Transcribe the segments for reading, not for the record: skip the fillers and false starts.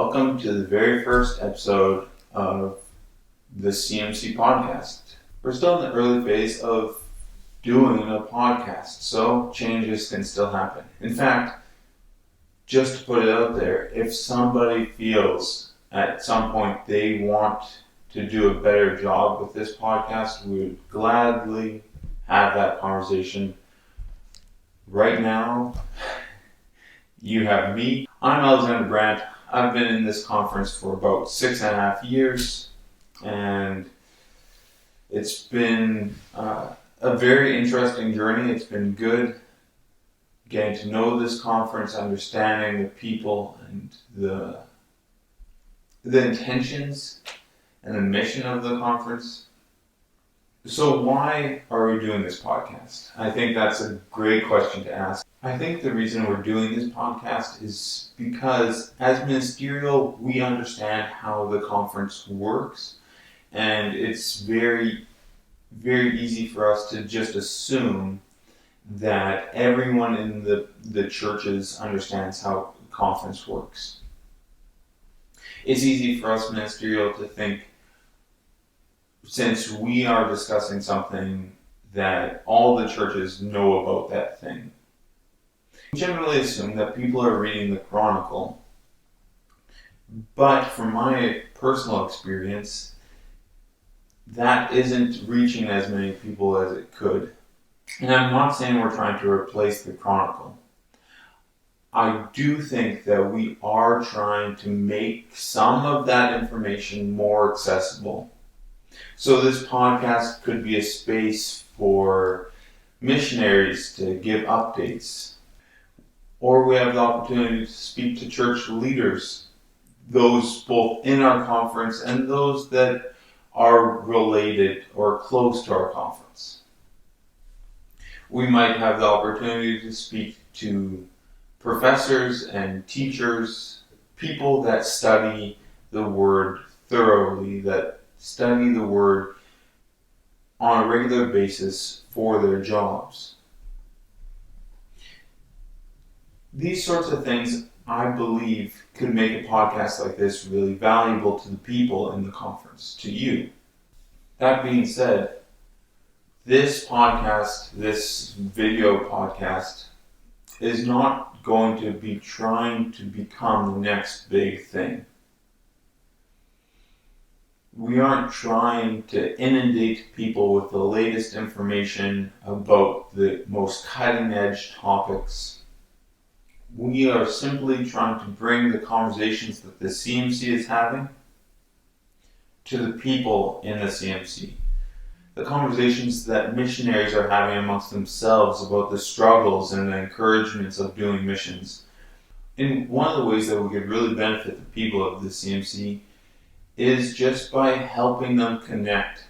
Welcome to the very first episode of the CMC podcast. We're still in the early phase of doing a podcast, so changes can still happen. In fact, just to put it out there, if somebody feels at some point they want to do a better job with this podcast, we would gladly have that conversation. Right now, you have me. I'm Alexander Brandt. I've been in this conference for about 6.5 years, and it's been a very interesting journey. It's been good getting to know this conference, understanding the people and the intentions and the mission of the conference. So why are we doing this podcast? I think that's a great question to ask. I think the reason we're doing this podcast is because as ministerial, we understand how the conference works, and it's very, very easy for us to just assume that everyone in the churches understands how the conference works. It's easy for us ministerial to think, since we are discussing something, that all the churches know about that thing. We generally assume that people are reading the Chronicle, but from my personal experience, that isn't reaching as many people as it could. And I'm not saying we're trying to replace the Chronicle. I do think that we are trying to make some of that information more accessible. So this podcast could be a space for missionaries to give updates. Or we have the opportunity to speak to church leaders, those both in our conference and those that are related or close to our conference. We might have the opportunity to speak to professors and teachers, people that study the Word thoroughly, that study the Word on a regular basis for their jobs. These sorts of things, I believe, could make a podcast like this really valuable to the people in the conference, to you. That being said, this podcast, this video podcast, is not going to be trying to become the next big thing. We aren't trying to inundate people with the latest information about the most cutting-edge topics. We are simply trying to bring the conversations that the CMC is having to the people in the CMC. The conversations that missionaries are having amongst themselves about the struggles and the encouragements of doing missions. And one of the ways that we could really benefit the people of the CMC is just by helping them connect.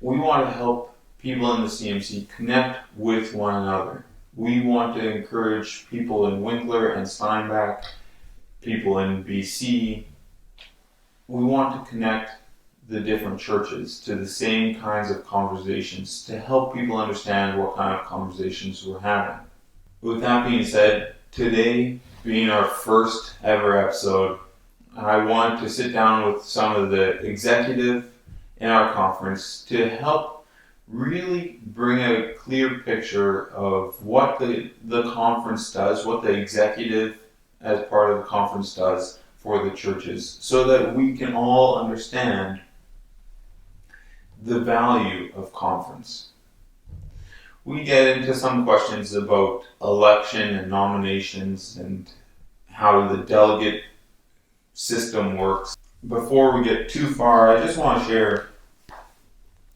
We want to help people in the CMC connect with one another. We want to encourage people in Winkler and Steinbach, people in BC. We want to connect the different churches to the same kinds of conversations to help people understand what kind of conversations we're having. With that being said, today being our first ever episode, I want to sit down with some of the executive in our conference to help really bring a clear picture of what the conference does, what the executive as part of the conference does for the churches, so that we can all understand the value of conference. We get into some questions about election and nominations and how the delegate system works. Before we get too far, I just want to share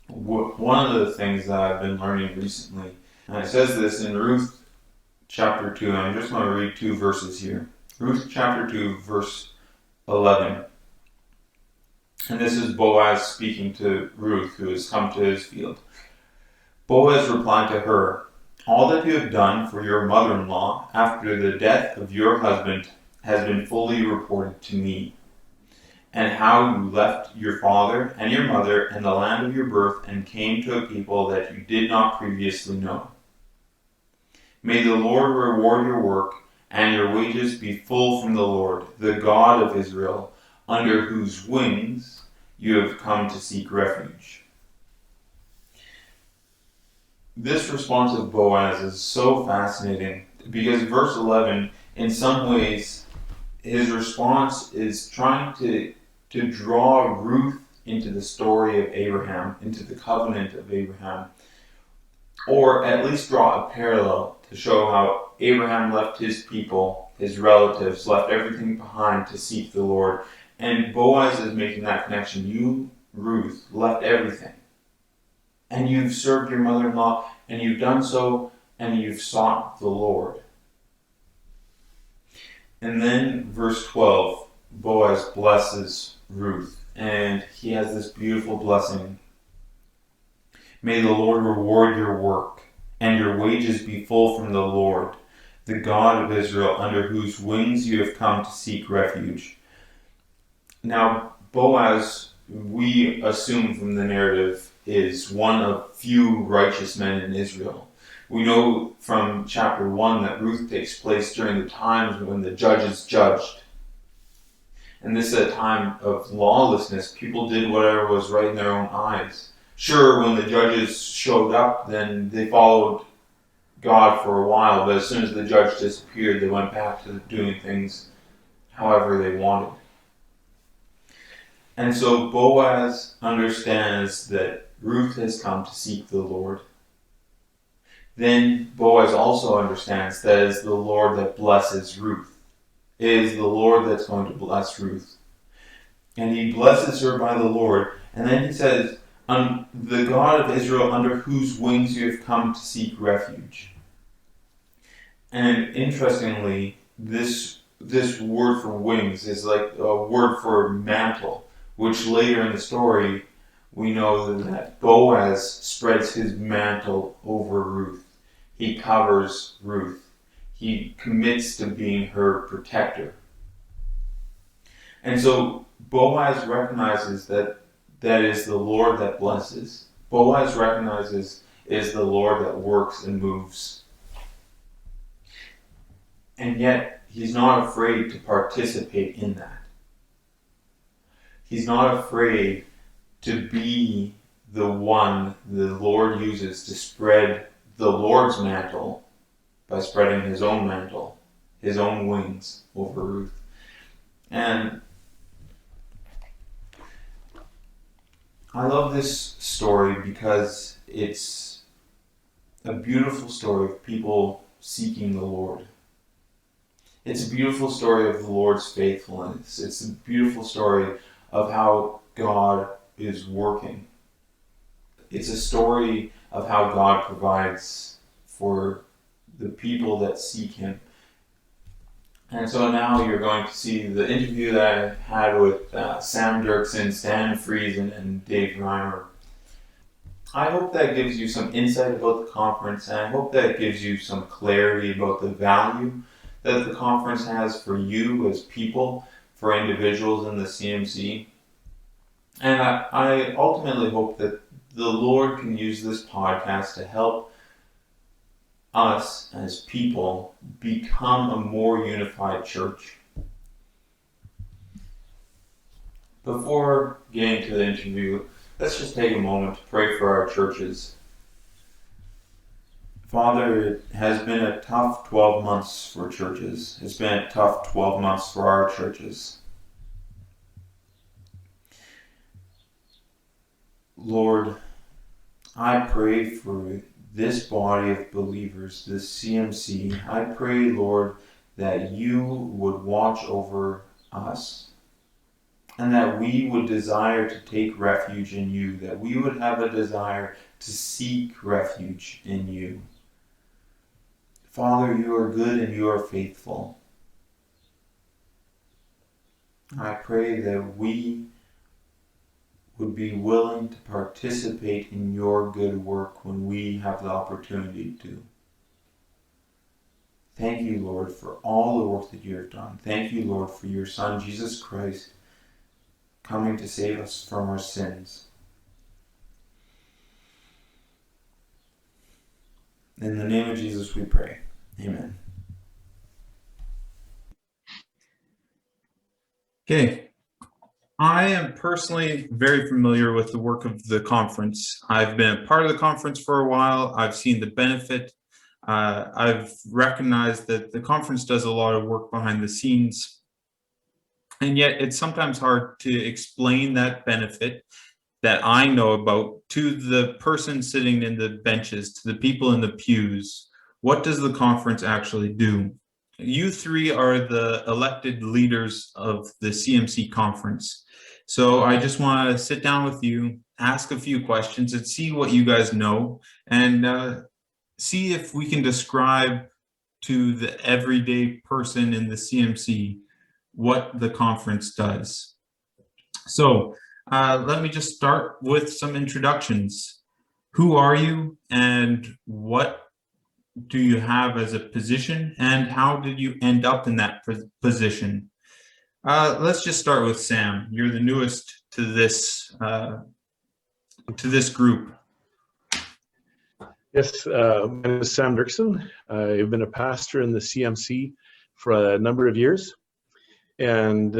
one of the things that I've been learning recently. And it says this in Ruth chapter 2, and I'm just going to read 2 verses here. Ruth chapter 2, verse 11. And this is Boaz speaking to Ruth, who has come to his field. Boaz replied to her, "All that you have done for your mother-in-law after the death of your husband has been fully reported to me, and how you left your father and your mother and the land of your birth and came to a people that you did not previously know. May the Lord reward your work and your wages be full from the Lord, the God of Israel, under whose wings you have come to seek refuge. This response of Boaz is so fascinating because verse 11, in some ways, his response is trying to draw Ruth into the story of Abraham, into the covenant of Abraham, or at least draw a parallel to show how Abraham left his people, his relatives, left everything behind to seek the Lord. And Boaz is making that connection. You, Ruth, left everything. And you've served your mother-in-law, and you've done so, and you've sought the Lord. And then verse 12, Boaz blesses Ruth, and he has this beautiful blessing. May the Lord reward your work, and your wages be full from the Lord, the God of Israel, under whose wings you have come to seek refuge. Now, Boaz, we assume from the narrative, is one of few righteous men in Israel. We know from chapter 1 that Ruth takes place during the times when the judges judged. And this is a time of lawlessness. People did whatever was right in their own eyes. Sure, when the judges showed up, then they followed God for a while, but as soon as the judge disappeared, they went back to doing things however they wanted. And so Boaz understands that Ruth has come to seek the Lord. Then Boaz also understands that it is the Lord that blesses Ruth. It is the Lord that's going to bless Ruth. And he blesses her by the Lord. And then he says, the God of Israel, under whose wings you have come to seek refuge. And interestingly, this word for wings is like a word for mantle, which later in the story we know that Boaz spreads his mantle over Ruth. He covers Ruth. He commits to being her protector. And so Boaz recognizes that is the Lord that blesses. Boaz recognizes it is the Lord that works and moves. And yet, he's not afraid to participate in that. He's not afraid to be the one the Lord uses to spread the Lord's mantle by spreading his own mantle, his own wings over Ruth. And I love this story because it's a beautiful story of people seeking the Lord. It's a beautiful story of the Lord's faithfulness. It's a beautiful story of how God is working. It's a story of how God provides for the people that seek him. And so now you're going to see the interview that I had with Sam Dirksen, Stan Friesen, and Dave Reimer. I hope that gives you some insight about the conference, and I hope that gives you some clarity about the value that the conference has for you as people, for individuals in the CMC. And I ultimately hope that the Lord can use this podcast to help us as people become a more unified church. Before getting to the interview, let's just take a moment to pray for our churches. Father, it has been a tough 12 months for churches. It's been a tough 12 months for our churches. Lord, I pray for this body of believers, this CMC. I pray, Lord, that you would watch over us and that we would desire to take refuge in you, that we would have a desire to seek refuge in you. Father, you are good and you are faithful. I pray that we would be willing to participate in your good work when we have the opportunity to. Thank you, Lord, for all the work that you have done. Thank you, Lord, for your Son, Jesus Christ, coming to save us from our sins. In the name of Jesus we pray. Amen. Okay. I am personally very familiar with the work of the conference. I've been a part of the conference for a while. I've seen the benefit. I've recognized that the conference does a lot of work behind the scenes, and yet it's sometimes hard to explain that benefit that I know about to the person sitting in the benches, to the people in the pews. What does the conference actually do? You three are the elected leaders of the CMC conference. So I just want to sit down with you, ask a few questions, and see what you guys know, and see if we can describe to the everyday person in the CMC what the conference does. So let me just start with some introductions. Who are you, and what do you have as a position, and how did you end up in that position? Let's just start with Sam. You're the newest to this group. Yes, my name is Sam Dirksen. I've been a pastor in the CMC for a number of years, and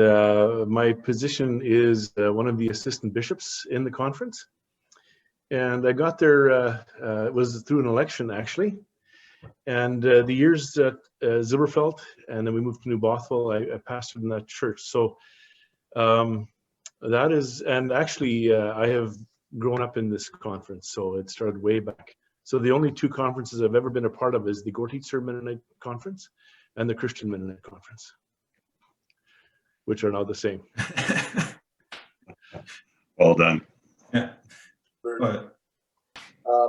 my position is one of the assistant bishops in the conference. And I got there, it was through an election actually, and the years at Zilberfeld, and then we moved to New Bothwell, I pastored in that church. So that is, and actually I have grown up in this conference, so it started way back. So the only two conferences I've ever been a part of is the Gortitzer Mennonite Conference and the Christian Mennonite Conference, which are now the same. Well done. Yeah.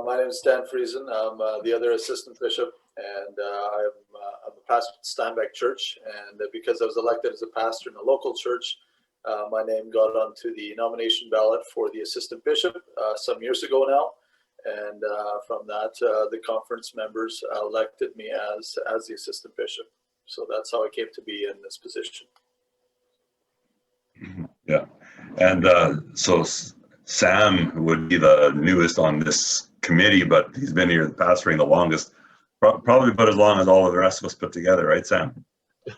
My name is Stan Friesen. I'm the other assistant bishop, and I'm a pastor at Steinbeck Church. And because I was elected as a pastor in a local church, my name got onto the nomination ballot for the assistant bishop some years ago now. And from that, the conference members elected me as the assistant bishop. So that's how I came to be in this position. Yeah, and so Sam would be the newest on this committee, but he's been here pastoring the longest, probably about as long as all of the rest of us put together, right, Sam?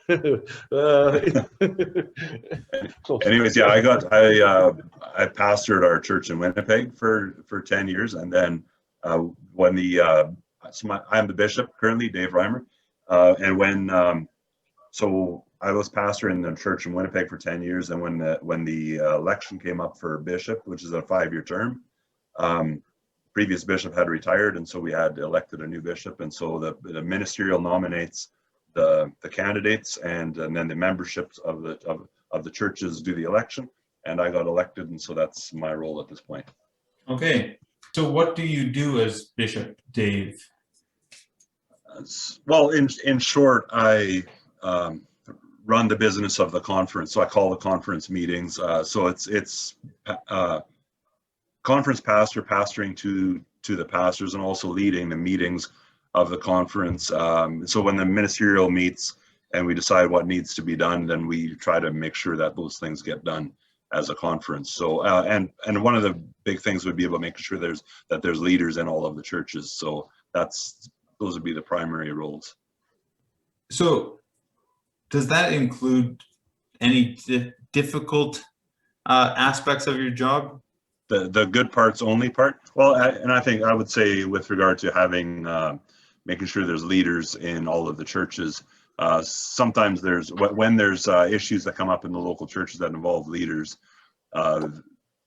Anyways, yeah, I pastored our church in Winnipeg for 10 years, and then when I'm the bishop currently, Dave Reimer, and when so I was pastor in the church in Winnipeg for 10 years, and when the election came up for bishop, which is a 5-year term, previous bishop had retired, and so we had elected a new bishop, and so the ministerial nominates the candidates, and then the memberships of the churches do the election, and I got elected, and so that's my role at this point. Okay, so what do you do as Bishop Dave? Well, in short, I run the business of the conference, so I call the conference meetings. So it's conference pastor pastoring to the pastors, and also leading the meetings of the conference. So when the ministerial meets and we decide what needs to be done, then we try to make sure that those things get done as a conference. So and one of the big things would be about making sure there's leaders in all of the churches. So those would be the primary roles. So does that include any difficult aspects of your job? The good parts only part? Well, and I think I would say with regard to having making sure there's leaders in all of the churches. Sometimes when there's issues that come up in the local churches that involve leaders,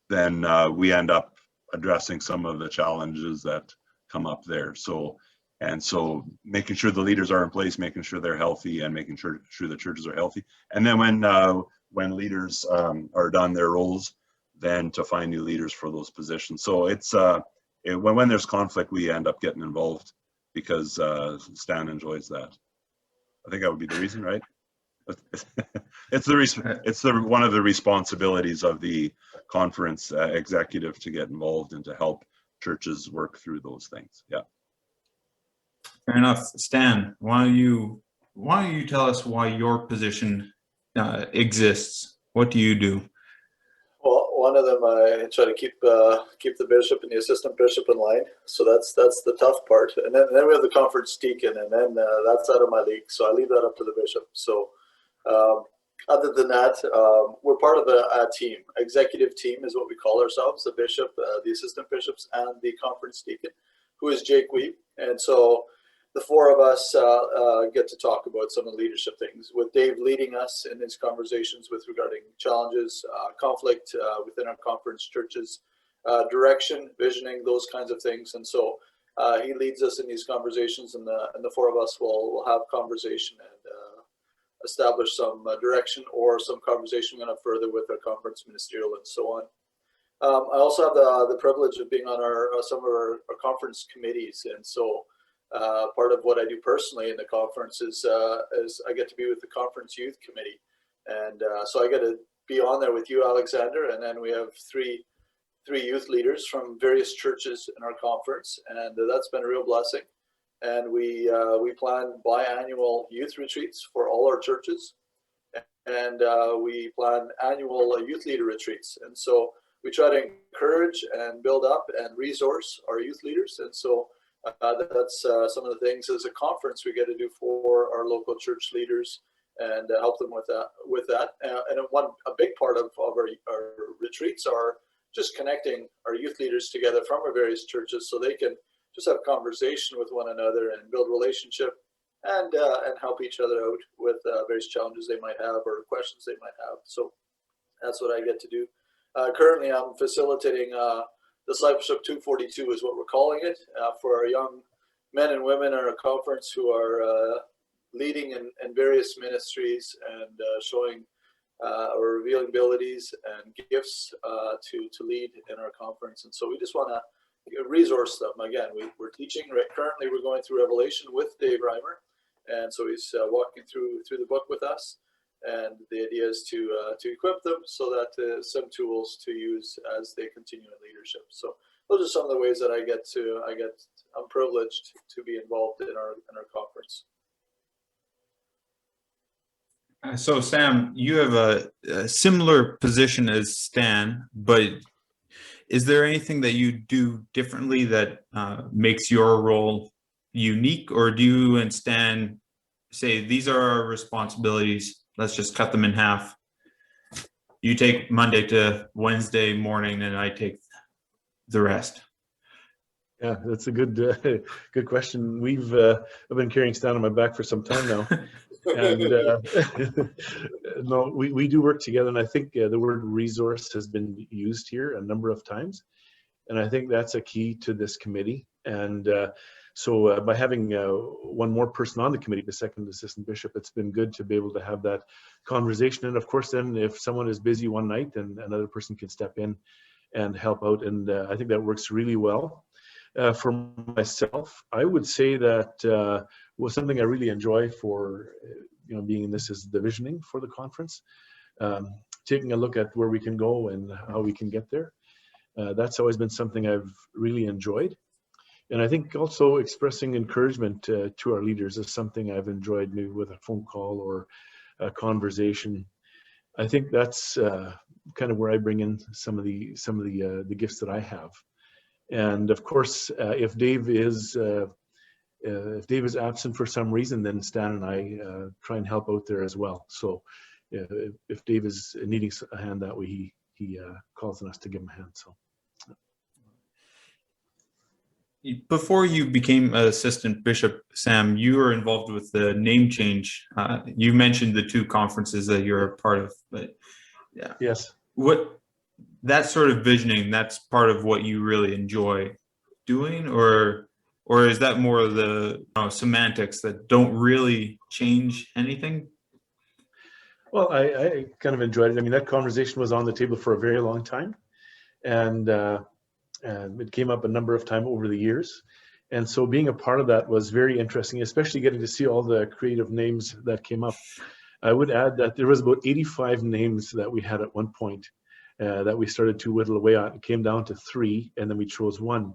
then we end up addressing some of the challenges that come up there. So making sure the leaders are in place, making sure they're healthy, and making sure the churches are healthy. And then when leaders are done their roles, then to find new leaders for those positions. So it's when there's conflict, we end up getting involved because Stan enjoys that. I think that would be the reason, right? It's one of the responsibilities of the conference executive to get involved and to help churches work through those things. Yeah. Fair enough. Stan, why don't you tell us why your position exists? What do you do? Well, one of them, I try to keep the bishop and the assistant bishop in line. So that's the tough part. And then we have the conference deacon, and then that's out of my league. So I leave that up to the bishop. So Other than that, we're part of a team. Executive team is what we call ourselves, the bishop, the assistant bishops, and the conference deacon, who is Jake Weeb. And so the four of us get to talk about some of the leadership things, with Dave leading us in his conversations with regarding challenges, conflict within our conference churches, direction, visioning, those kinds of things. And so he leads us in these conversations, and the four of us will have conversation and establish some direction or some conversation we're going to further with our conference ministerial and so on. I also have the privilege of being on some of our conference committees, and so part of what I do personally in the conference is I get to be with the conference youth committee, and so I get to be on there with you, Alexander, and then we have three youth leaders from various churches in our conference, and that's been a real blessing. And we plan biannual youth retreats for all our churches, and we plan annual youth leader retreats. And so we try to encourage and build up and resource our youth leaders. And so that's some of the things as a conference we get to do for our local church leaders and help them with that. And a big part of our retreats are just connecting our youth leaders together from our various churches so they can just have conversation with one another and build relationship and help each other out with various challenges they might have or questions they might have. So that's what I get to do. Currently, I'm facilitating Discipleship 242 is what we're calling it for our young men and women in our conference who are leading in various ministries and showing or revealing abilities and gifts to lead in our conference. And so we just want to resource them. Again, we're teaching. Currently, we're going through Revelation with Dave Reimer, and so he's walking through the book with us. And the idea is to equip them so that some tools to use as they continue in leadership. So those are some of the ways that I'm privileged to be involved in our conference. So Sam, you have a similar position as Stan, but is there anything that you do differently that makes your role unique, or do you and Stan say, these are our responsibilities, let's just cut them in half? You take Monday to Wednesday morning and I take the rest. Yeah, that's a good question. I've been carrying Stan on my back for some time now. And no, we do work together, and I think the word resource has been used here a number of times, and I think that's a key to this committee. And so by having one more person on the committee, the second assistant bishop, it's been good to be able to have that conversation. And of course, then if someone is busy one night, then another person can step in and help out, and I think that works really well. For myself, I would say that was something I really enjoy for being in this is the visioning for the conference, taking a look at where we can go and how we can get there. That's always been something I've really enjoyed, and I think also expressing encouragement to our leaders is something I've enjoyed, maybe with a phone call or a conversation. I think that's kind of where I bring in some of the gifts that I have. And of course, if Dave is absent for some reason, then Stan and I try and help out there as well. So if Dave is needing a hand that way, he calls on us to give him a hand. So before you became assistant bishop, Sam, you were involved with the name change. You mentioned the two conferences that you're a part of, but yeah. Yes. That sort of visioning, that's part of what you really enjoy doing, or is that more of the semantics that don't really change anything? Well, I kind of enjoyed it. I mean, that conversation was on the table for a very long time, and it came up a number of times over the years. And so being a part of that was very interesting, especially getting to see all the creative names that came up. I would add that there was about 85 names that we had at one point. That we started to whittle away on. It came down to 3, and then we chose 1.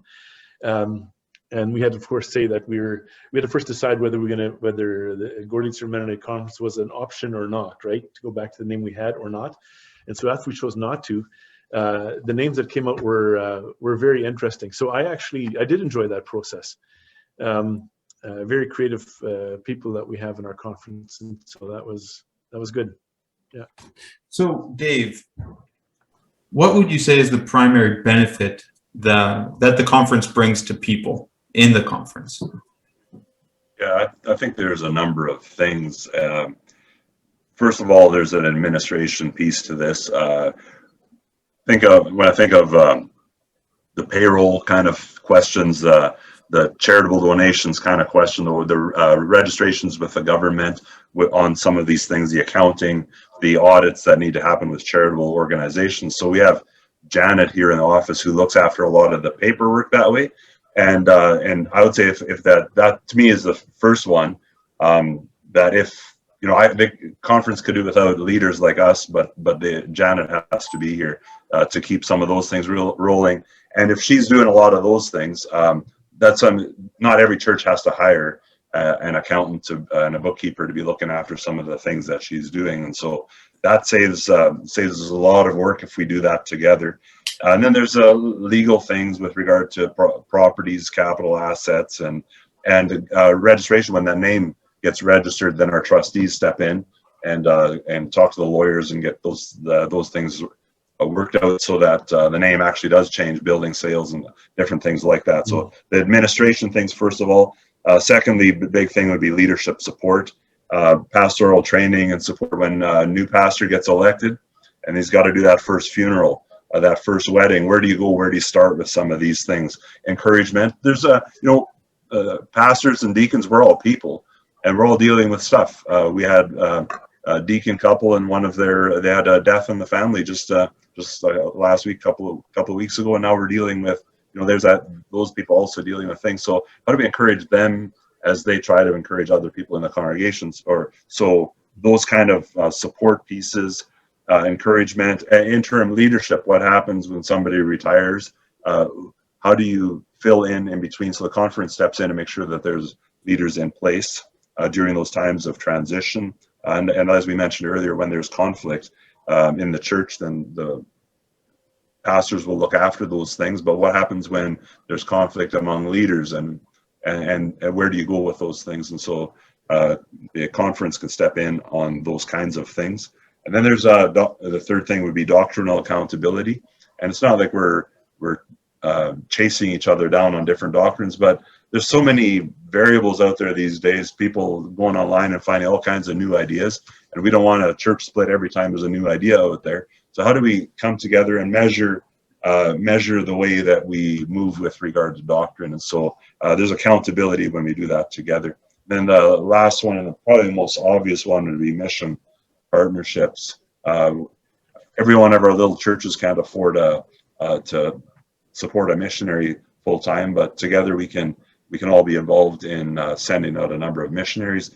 And we had to, of course, say that we had to first decide whether the Gordon's Mennonite Conference was an option or not, right? To go back to the name we had or not. And so after we chose not to, the names that came out were very interesting. So I did enjoy that process. Very creative people that we have in our conference, and so that was good. Yeah. So, Dave, what would you say is the primary benefit that the conference brings to people in the conference? Yeah, I think there's a number of things. First of all, there's an administration piece to this. When I think of the payroll kind of questions, the charitable donations kind of question, the registrations with the government on some of these things, the accounting, the audits that need to happen with charitable organizations. So we have Janet here in the office who looks after a lot of the paperwork that way. And I would say if that to me is the first one, that if the conference could do without leaders like us, but Janet has to be here to keep some of those things rolling. And if she's doing a lot of those things, not every church has to hire an accountant and a bookkeeper to be looking after some of the things that she's doing. And so that saves us a lot of work if we do that together. And then there's legal things with regard to properties, capital assets, and registration. When that name gets registered, then our trustees step in and talk to the lawyers and get those things worked out so that the name actually does change, building sales and different things like that. So the administration things, first of all. Secondly, the big thing would be leadership support, pastoral training and support when a new pastor gets elected, and he's got to do that first funeral, that first wedding. Where do you go? Where do you start with some of these things? Encouragement. There's pastors and deacons, we're all people, and we're all dealing with stuff. We had a deacon couple, and they had a death in the family just last week, couple of weeks ago, and now we're dealing with, there's those people also dealing with things. So how do we encourage them as they try to encourage other people in the congregations? So those kind of support pieces, encouragement, interim leadership. What happens when somebody retires? How do you fill in between? So the conference steps in to make sure that there's leaders in place during those times of transition. And as we mentioned earlier, when there's conflict in the church, then the pastors will look after those things. But what happens when there's conflict among leaders, and where do you go with those things? And so the conference can step in on those kinds of things. And then there's the third thing would be doctrinal accountability. And it's not like we're chasing each other down on different doctrines, but there's so many variables out there these days, people going online and finding all kinds of new ideas. And we don't want a church split every time there's a new idea out there. So how do we come together and measure the way that we move with regard to doctrine? And so there's accountability when we do that together. Then the last one, and probably the most obvious one, would be mission partnerships. Every one of our little churches can't afford to support a missionary full time, but together we can all be involved in sending out a number of missionaries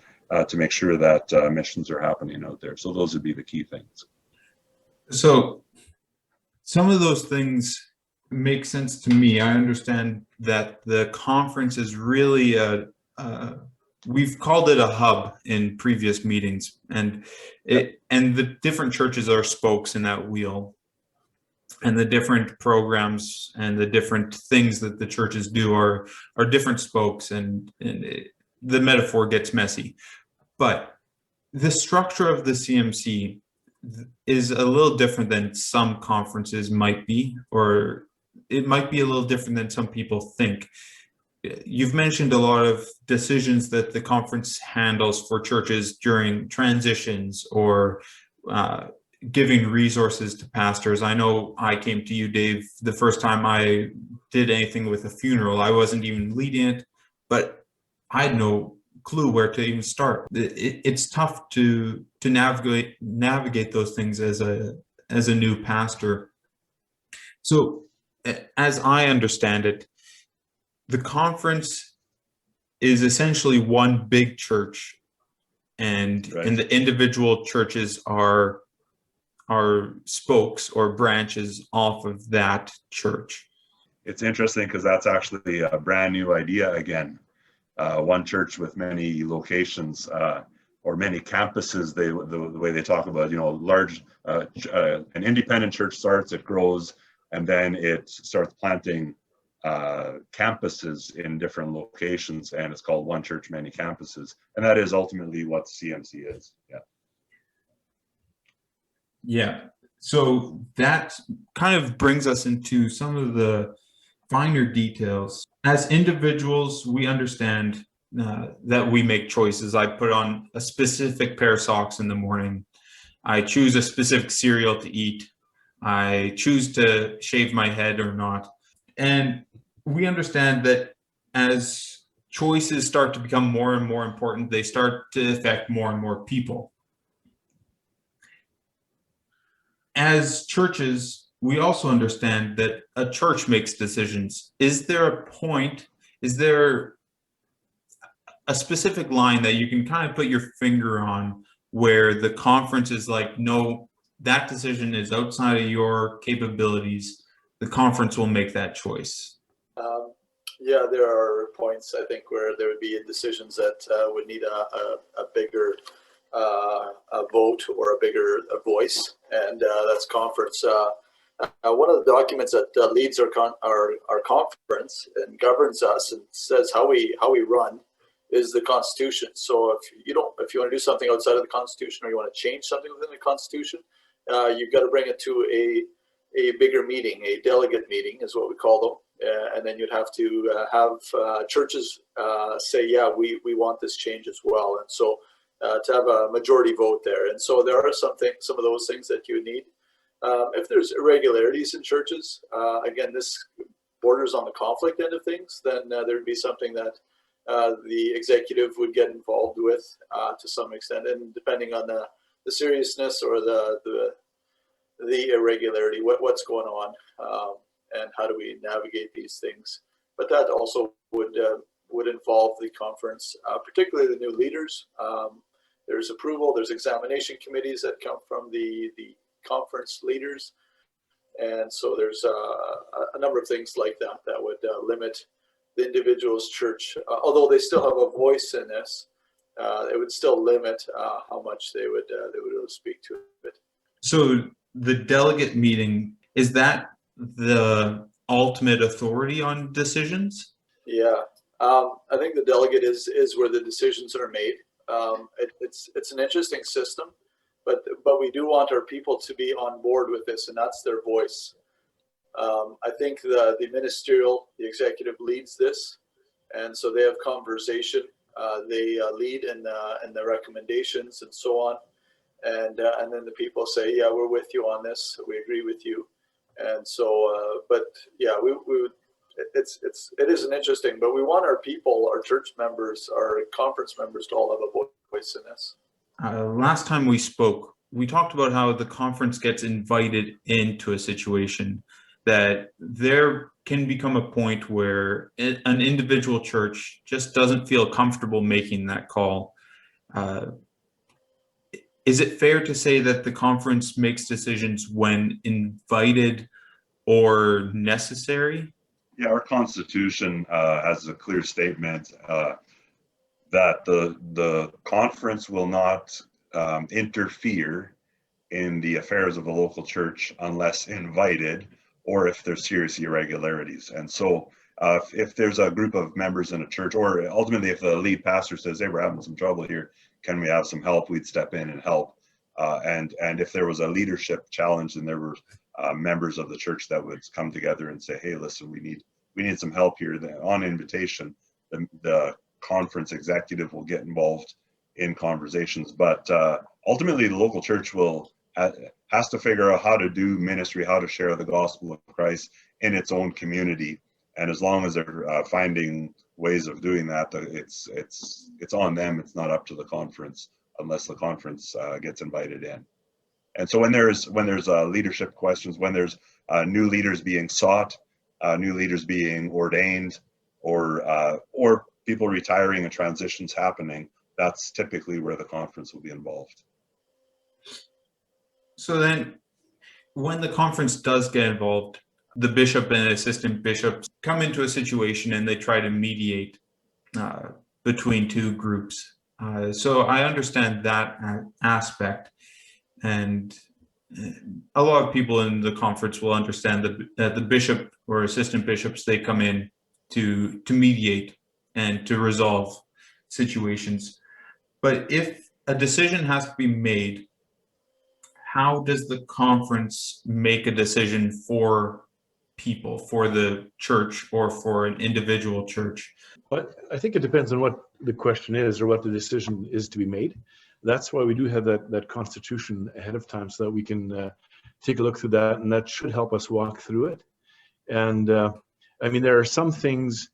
to make sure that missions are happening out there. So those would be the key things. So some of those things make sense to me. I understand that the conference is really we've called it a hub in previous meetings, and the different churches are spokes in that wheel, and the different programs and the different things that the churches do are different spokes, and the metaphor gets messy. But the structure of the CMC is a little different than some conferences might be, or it might be a little different than some people think. You've mentioned a lot of decisions that the conference handles for churches during transitions or giving resources to pastors. I know I came to you, Dave, the first time I did anything with a funeral. I wasn't even leading it, but I had no clue where to even start. It's tough to navigate those things as a new pastor. So as I understand it, the conference is essentially one big church, and the individual churches are spokes or branches off of that church. It's interesting because that's actually a brand new idea again. One church with many locations or many campuses. The way they talk about, large, an independent church starts, it grows, and then it starts planting campuses in different locations, and it's called one church, many campuses. And that is ultimately what CMC is. Yeah. Yeah. So that kind of brings us into some of the finer details. As individuals, we understand that we make choices. I put on a specific pair of socks in the morning. I choose a specific cereal to eat. I choose to shave my head or not. And we understand that as choices start to become more and more important, they start to affect more and more people. As churches, we also understand that a church makes decisions. Is there a point, is there a specific line that you can kind of put your finger on where the conference is like, no, that decision is outside of your capabilities. The conference will make that choice. Yeah, there are points, I think, where there would be decisions that would need a bigger a vote or a bigger voice, and that's conference. One of the documents that leads our conference and governs us and says how we run is the Constitution. So if you want to do something outside of the Constitution, or you want to change something within the Constitution, you've got to bring it to a bigger meeting. A delegate meeting is what we call them. And then you'd have to have churches say, yeah, we want this change as well. And so to have a majority vote there. And so there are some of those things that you need. If there's irregularities in churches, again, this borders on the conflict end of things, then there'd be something that the executive would get involved with to some extent. And depending on the seriousness or the irregularity, what's going on. And how do we navigate these things? But that also would involve the conference, particularly the new leaders. There's approval, there's examination committees that come from the conference leaders. And so there's a number of things like that that would limit the individual's church. Although they still have a voice in this, it would still limit how much they would speak to it. So the delegate meeting, is that the ultimate authority on decisions? Yeah, I think the delegate is where the decisions are made. It's an interesting system, but we do want our people to be on board with this, and that's their voice. I think the ministerial, the executive leads this, and so they have conversation. They lead in the recommendations and so on, and then the people say, yeah, we're with you on this. We agree with you. And so, but yeah, we would, it is an interesting, but we want our people, our church members, our conference members to all have a voice in this. Last time we spoke, we talked about how the conference gets invited into a situation that there can become a point where an individual church just doesn't feel comfortable making that call. Is it fair to say that the conference makes decisions when invited or necessary? Yeah, our Constitution has a clear statement that the conference will not interfere in the affairs of a local church unless invited or if there's serious irregularities. And so if there's a group of members in a church, or ultimately if the lead pastor says, hey, we're having some trouble here, can we have some help? We'd step in and help. And if there was a leadership challenge and there were members of the church that would come together and say, hey, listen, we need some help here, then on invitation, the conference executive will get involved in conversations. But ultimately, the local church has to figure out how to do ministry, how to share the gospel of Christ in its own community. And as long as they're finding ways of doing that, it's on them. It's not up to the conference unless the conference gets invited in. And so when there's leadership questions, when there's new leaders being sought, new leaders being ordained, or people retiring and transitions happening, that's typically where the conference will be involved. So then when the conference does get involved, the bishop and assistant bishops come into a situation and they try to mediate between two groups. So I understand that aspect, and a lot of people in the conference will understand that the bishop or assistant bishops, they come in to mediate and to resolve situations. But if a decision has to be made, how does the conference make a decision for people, for the church, or for an individual church? But I think it depends on what the question is or what the decision is to be made. That's why we do have that constitution ahead of time, so that we can take a look through that, and that should help us walk through it. And I mean, there are some things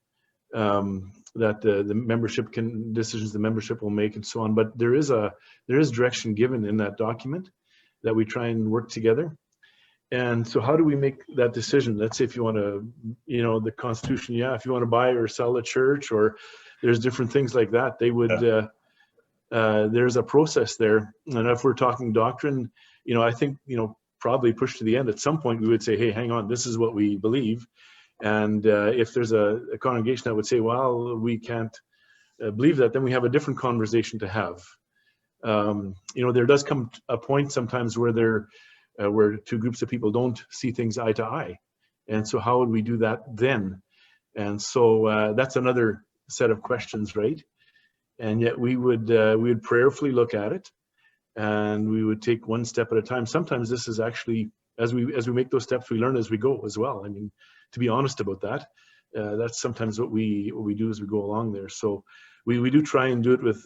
that the membership decisions the membership will make and so on, but there is direction given in that document that we try and work together. And so how do we make that decision? Let's say if you want to, the Constitution, if you want to buy or sell a church, or there's different things like that, they would, there's a process there. And if we're talking doctrine, I think, probably push to the end. At some point we would say, hey, hang on, this is what we believe. And if there's a congregation that would say, well, we can't believe that, then we have a different conversation to have. There does come a point sometimes where where two groups of people don't see things eye to eye. And so how would we do that then? And so that's another set of questions, right? And yet we would prayerfully look at it, and we would take one step at a time. Sometimes this is actually, as we make those steps, we learn as we go as well. I mean, to be honest about that, that's sometimes what we do as we go along there. So we do try and do it with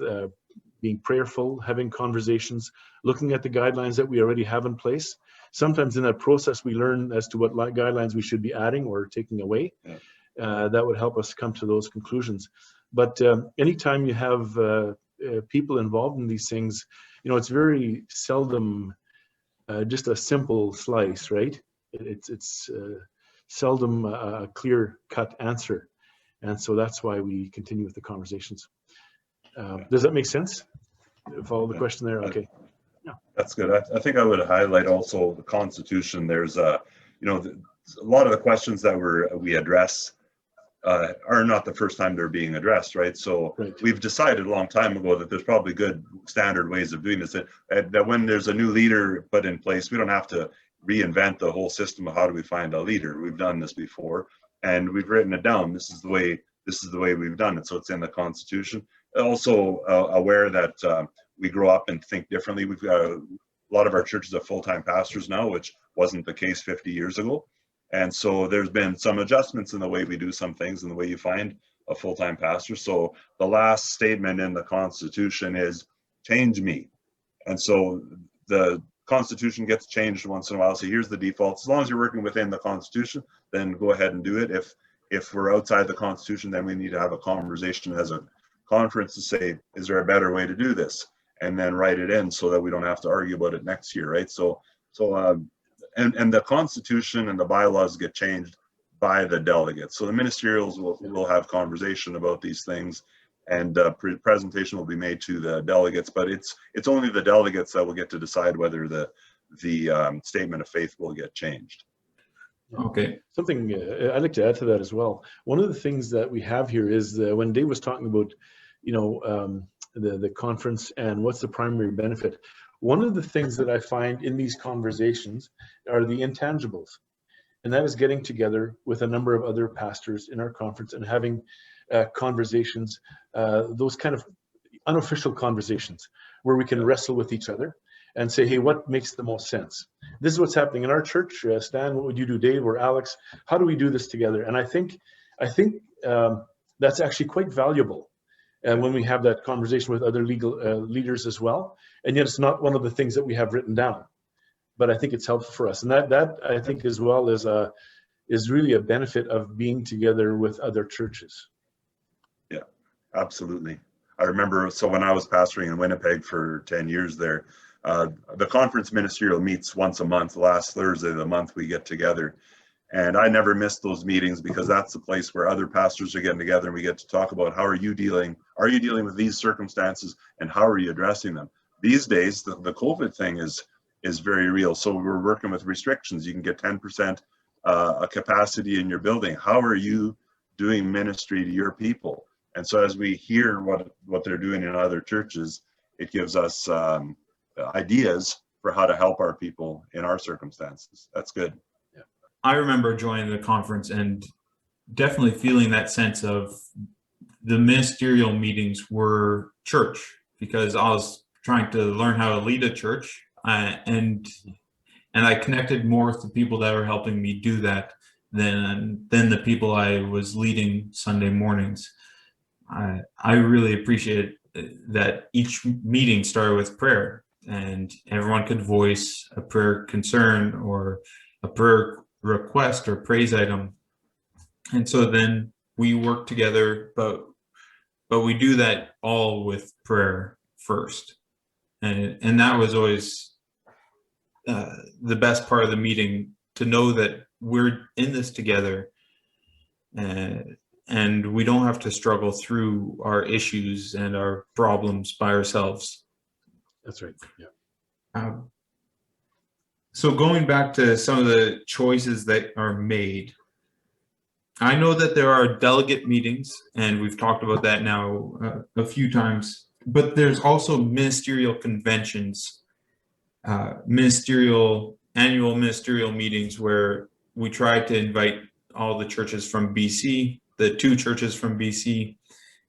being prayerful, having conversations, looking at the guidelines that we already have in place. Sometimes in that process, we learn as to what guidelines we should be adding or taking away. That would help us come to those conclusions. But anytime you have people involved in these things, it's very seldom just a simple slice, right? It's seldom a clear-cut answer. And so that's why we continue with the conversations. Does that make sense? Follow the question there? Okay. Yeah. That's good. I think I would highlight also the Constitution. There's a lot of the questions that we address are not the first time they're being addressed, right? So we've decided a long time ago that there's probably good standard ways of doing this, that when there's a new leader put in place, we don't have to reinvent the whole system of how do we find a leader. We've done this before, and we've written it down. This is the way we've done it. So it's in the Constitution. Also aware that we grow up and think differently. We've got a lot of our churches have full-time pastors now, which wasn't the case 50 years ago. And so there's been some adjustments in the way we do some things and the way you find a full-time pastor. So the last statement in the Constitution is, change me. And so the Constitution gets changed once in a while. So here's the default. As long as you're working within the Constitution, then go ahead and do it. If we're outside the Constitution, then we need to have a conversation as a conference to say, is there a better way to do this? And then write it in so that we don't have to argue about it next year, right? And the Constitution and the bylaws get changed by the delegates. So the ministerials will have conversation about these things, and presentation will be made to the delegates, but it's only the delegates that will get to decide whether the statement of faith will get changed. Okay. Something I'd like to add to that as well. One of the things that we have here is when Dave was talking about, the conference and what's the primary benefit. One of the things that I find in these conversations are the intangibles, and that is getting together with a number of other pastors in our conference and having conversations, those kind of unofficial conversations where we can wrestle with each other and say, hey, what makes the most sense? This is what's happening in our church. Stan, what would you do? Dave or Alex? How do we do this together? And I think that's actually quite valuable when we have that conversation with other legal leaders as well. And yet it's not one of the things that we have written down, but I think it's helpful for us. And that I think as well is really a benefit of being together with other churches. Yeah, absolutely. I remember, so when I was pastoring in Winnipeg for 10 years there, the conference ministerial meets once a month. The last Thursday of the month we get together. And I never missed those meetings because that's the place where other pastors are getting together and we get to talk about how are you dealing with these circumstances and how are you addressing them? These days, the COVID thing is very real. So we're working with restrictions. You can get 10% a capacity in your building. How are you doing ministry to your people? And so as we hear what they're doing in other churches, it gives us ideas for how to help our people in our circumstances. That's good. I remember joining the conference and definitely feeling that sense of the ministerial meetings were church, because I was trying to learn how to lead a church. and I connected more with the people that were helping me do that than the people I was leading Sunday mornings. I really appreciate that each meeting started with prayer, and everyone could voice a prayer concern or a prayer request or praise item. And so then we work together, but we do that all with prayer first. And that was always the best part of the meeting, to know that we're in this together, and we don't have to struggle through our issues and our problems by ourselves. That's right. Yeah. So going back to some of the choices that are made, I know that there are delegate meetings, and we've talked about that now a few times, but there's also ministerial conventions, annual ministerial meetings, where we try to invite all the churches from BC, the 2 churches from BC,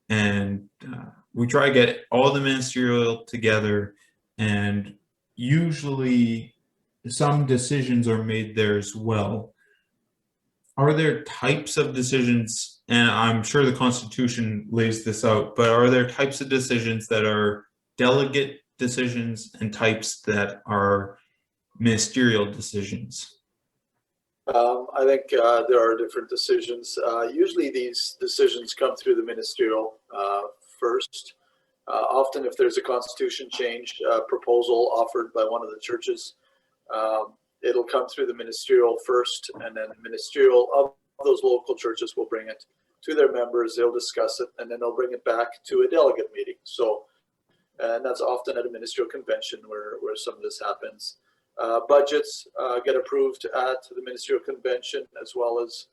and we try to get all the ministerial together, and usually some decisions are made there as well. Are there types of decisions, and I'm sure the Constitution lays this out, but are there types of decisions that are delegate decisions and types that are ministerial decisions? I think there are different decisions. Usually these decisions come through the ministerial first. Often if there's a constitution change proposal offered by one of the churches, it'll come through the ministerial first, and then the ministerial of those local churches will bring it to their members, they'll discuss it, and then they'll bring it back to a delegate meeting. So, and that's often at a ministerial convention where some of this happens. Budgets get approved at the ministerial convention as well as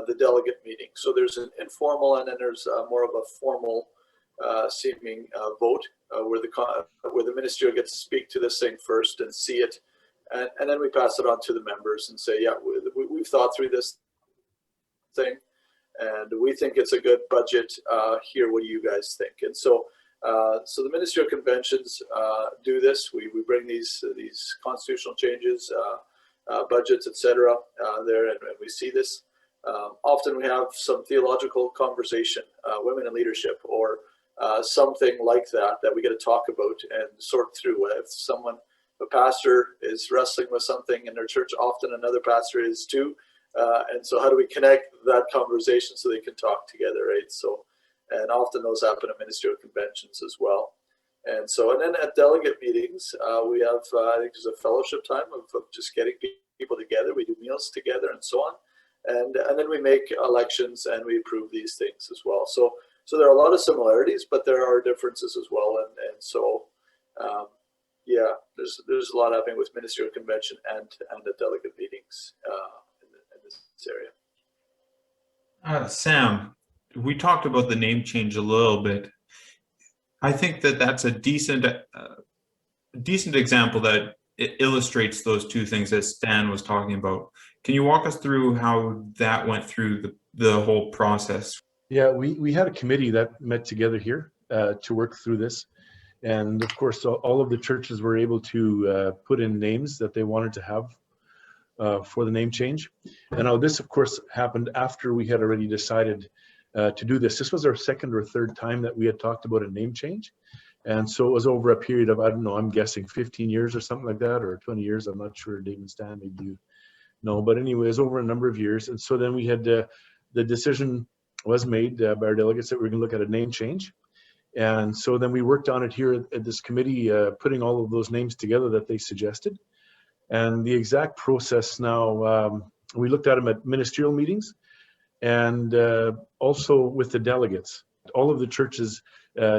the delegate meeting. So there's an informal, and then there's more of a formal seeming vote where the ministerial gets to speak to this thing first and see it, and then we pass it on to the members and say, yeah, we've thought through this thing, and we think it's a good budget. Here, what do you guys think? And so the ministerial conventions do this. We bring these constitutional changes, budgets, etc. There, and we see this. Often we have some theological conversation, women in leadership, or something like that we get to talk about and sort through. If a pastor is wrestling with something in their church, often another pastor is too. And so how do we connect that conversation so they can talk together, right? So, and often those happen at ministerial conventions as well. And then at delegate meetings, we have, I think there's a fellowship time of just getting people together. We do meals together and so on. And then we make elections and we approve these things as well. So there are a lot of similarities, but there are differences as well. And so, yeah, there's a lot happening with ministerial convention and the delegate meetings in this area. Sam, we talked about the name change a little bit. I think that's a decent example that it illustrates those two things that Stan was talking about. Can you walk us through how that went through the whole process? Yeah, we had a committee that met together here to work through this. And of course, all of the churches were able to put in names that they wanted to have for the name change. And now this, of course, happened after we had already decided to do this. This was our second or third time that we had talked about a name change. And so it was over a period of, I don't know, I'm guessing 15 years or something like that, or 20 years. I'm not sure, Dave and Stan, maybe you know. But anyways, over a number of years. And so then we had, the decision was made by our delegates that we were going to look at a name change. And so then we worked on it here at this committee, putting all of those names together that they suggested. And the exact process now, we looked at them at ministerial meetings and also with the delegates. All of the churches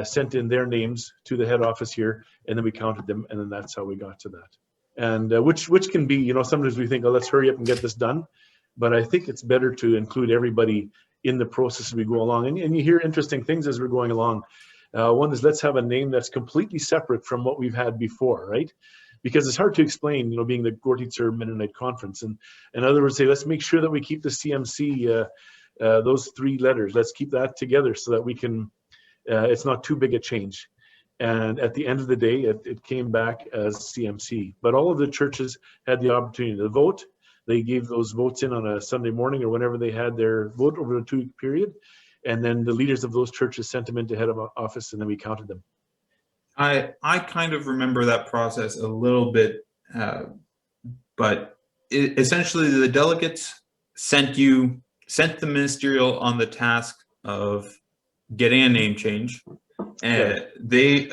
sent in their names to the head office here, and then we counted them, and then that's how we got to that. And which can be, sometimes we think, oh, let's hurry up and get this done. But I think it's better to include everybody in the process as we go along. And you hear interesting things as we're going along. One is, let's have a name that's completely separate from what we've had before, right? Because it's hard to explain, being the Gortitzer Mennonite Conference. And in other words, say, let's make sure that we keep the CMC, those three letters, let's keep that together so that we can, it's not too big a change. And at the end of the day, it came back as CMC. But all of the churches had the opportunity to vote. They gave those votes in on a Sunday morning or whenever they had their vote over a 2-week period. And then the leaders of those churches sent them into head of office, and then we counted them. I kind of remember that process a little bit, but essentially the delegates sent the ministerial on the task of getting a name change, and they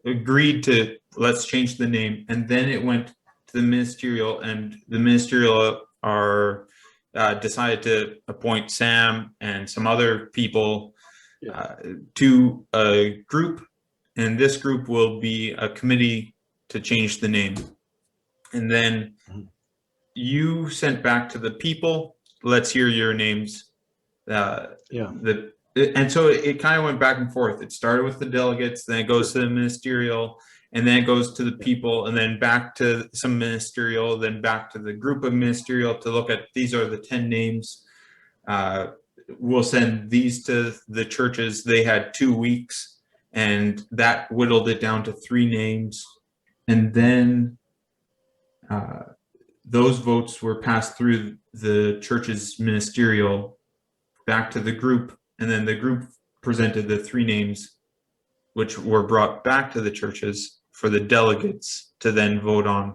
agreed to, let's change the name, and then it went to the ministerial, and the ministerial decided to appoint Sam and some other people to a group, and this group will be a committee to change the name. And then you sent back to the people, let's hear your names. And so it kind of went back and forth. It started with the delegates, then it goes to the ministerial, and then it goes to the people, and then back to some ministerial, then back to the group of ministerial to look at, these are the 10 names. We'll send these to the churches. They had 2 weeks, and that whittled it down to 3 names. And then those votes were passed through the church's ministerial back to the group, and then the group presented the 3 names, which were brought back to the churches for the delegates to then vote on.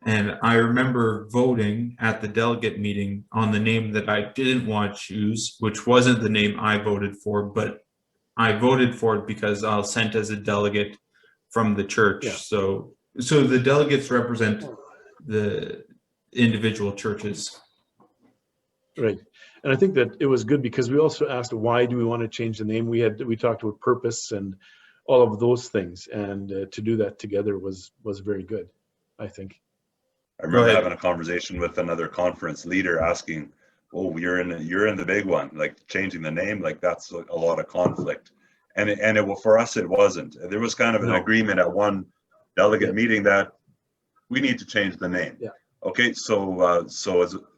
And I remember voting at the delegate meeting on the name that I didn't want to choose, which wasn't the name I voted for, but I voted for it because I was sent as a delegate from the church. So the delegates represent the individual churches. Right. And I think that it was good because we also asked, why do we want to change the name? We talked about purpose and all of those things, and to do that together was very good, I think. I remember having a conversation with another conference leader asking, "Oh, you're in the big one, like changing the name, like that's a lot of conflict." And for us, it wasn't. There was kind of an agreement at one delegate meeting that we need to change the name. Yeah. Okay,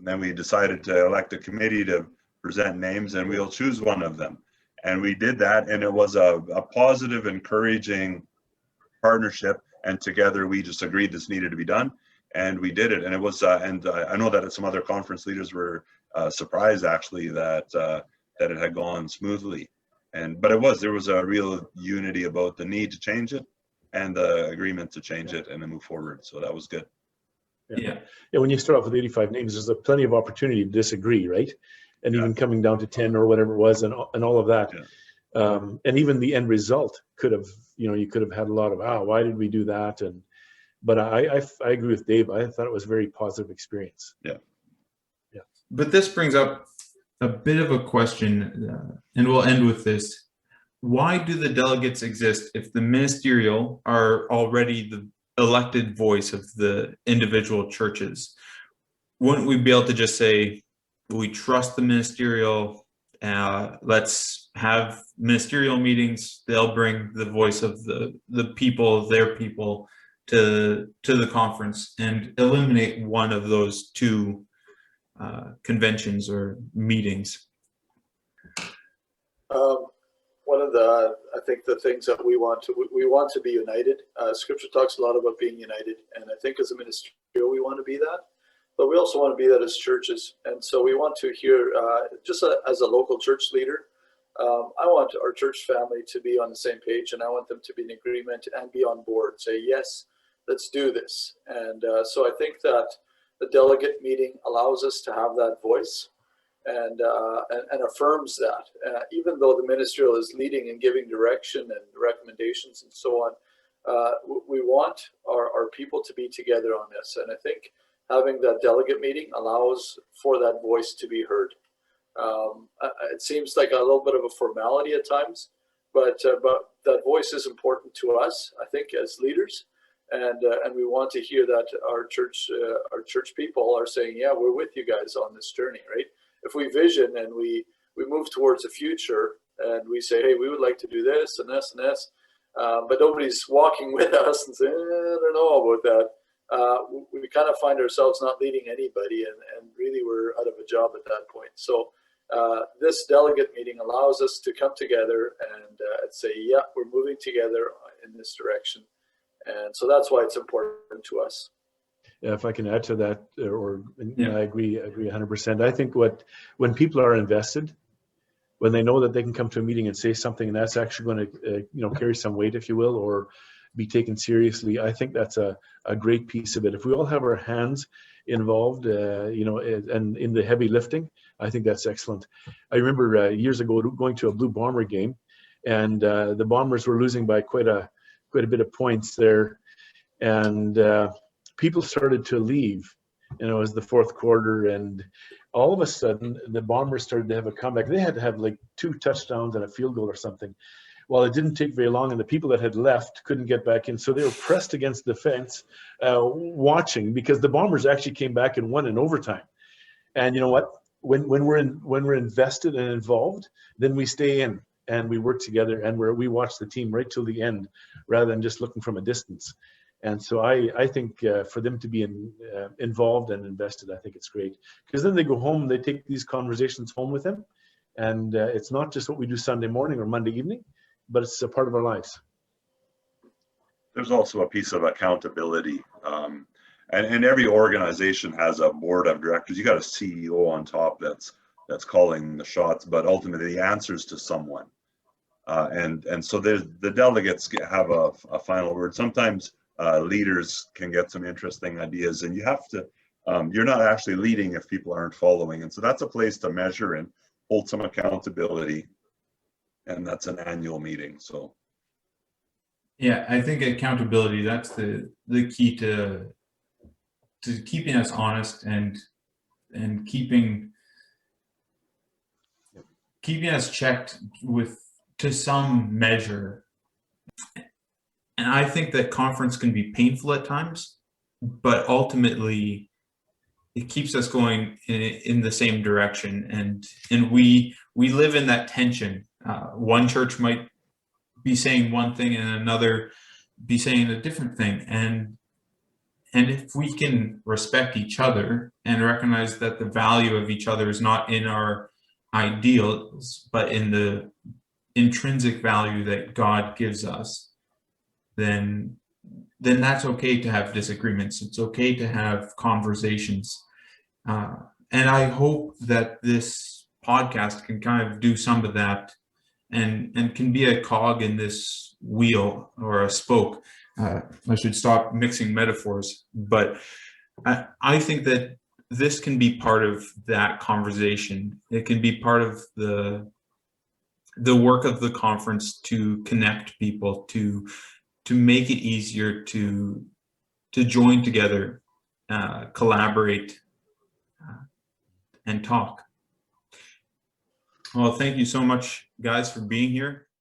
then we decided to elect a committee to present names, and we'll choose one of them. And we did that, and it was a positive, encouraging partnership. And together, we just agreed this needed to be done, and we did it. And it was, I know that some other conference leaders were surprised actually that it had gone smoothly. But there was a real unity about the need to change it and the agreement to change it and then move forward. So that was good. Yeah. When you start off with 85 names, there's plenty of opportunity to disagree, right? And even coming down to 10 or whatever it was, and all of that. Yeah. And even the end result could have, you could have had a lot of, why did we do that? But I agree with Dave. I thought it was a very positive experience. Yeah. But this brings up a bit of a question, and we'll end with this. Why do the delegates exist if the ministerial are already the elected voice of the individual churches? Wouldn't we be able to just say, we trust the ministerial, let's have ministerial meetings, they'll bring the voice of the people, their people, to the conference, and eliminate one of those 2 conventions or meetings? One of I think the things that we want to be united. Scripture talks a lot about being united, and I think as a ministry we want to be that, but we also want to be that as churches. And so we want to hear, as a local church leader, I want our church family to be on the same page, and I want them to be in agreement and be on board, say, yes, let's do this. And so I think that the delegate meeting allows us to have that voice, and affirms that, even though the ministerial is leading and giving direction and recommendations and so on, we want our people to be together on this. And I think having that delegate meeting allows for that voice to be heard. It seems like a little bit of a formality at times, but that voice is important to us, I think, as leaders. And we want to hear that our church people are saying, yeah, we're with you guys on this journey, right? If we vision and we move towards the future and we say, hey, we would like to do this and this and this, but nobody's walking with us and saying, I don't know about that, we kind of find ourselves not leading anybody, and really we're out of a job at that point. So this delegate meeting allows us to come together and say, yeah, we're moving together in this direction. And so that's why it's important to us. Yeah, if I can add to that, Yeah. I agree 100%. I think when people are invested, when they know that they can come to a meeting and say something and that's actually going to carry some weight, if you will, or be taken seriously, I think that's a great piece of it. If we all have our hands involved, and in the heavy lifting, I think that's excellent. I remember years ago going to a Blue Bomber game, and the Bombers were losing by quite a bit of points there, and people started to leave. It was the fourth quarter, and all of a sudden the Bombers started to have a comeback. They had to have like 2 touchdowns and a field goal or something. Well, it didn't take very long, and the people that had left couldn't get back in, so they were pressed against the fence, watching, because the Bombers actually came back and won in overtime. And you know what? When we're invested and involved, then we stay in and we work together, and we watch the team right till the end, rather than just looking from a distance. And so I think for them to be involved and invested, I think it's great, because then they go home and they take these conversations home with them, and it's not just what we do Sunday morning or Monday evening, but it's a part of our lives. There's also a piece of accountability, and every organization has a board of directors. You got a CEO on top that's calling the shots, but ultimately the answers to someone, and so the delegates have a final word. Sometimes leaders can get some interesting ideas, and you have to you're not actually leading if people aren't following, and so that's a place to measure and hold some accountability, and that's an annual meeting. So Yeah, I think accountability, that's the key to keeping us honest and keeping us checked to some measure. And I think that conference can be painful at times, but ultimately it keeps us going in the same direction. And we live in that tension. One church might be saying one thing and another be saying a different thing. And if we can respect each other and recognize that the value of each other is not in our ideals, but in the intrinsic value that God gives us, then that's okay to have disagreements. It's okay to have conversations. And I hope that this podcast can kind of do some of that and can be a cog in this wheel, or a spoke. I should stop mixing metaphors, but I think that this can be part of that conversation. It can be part of the work of the conference to connect people, to make it easier to join together, collaborate, and talk. Well, thank you so much, guys, for being here.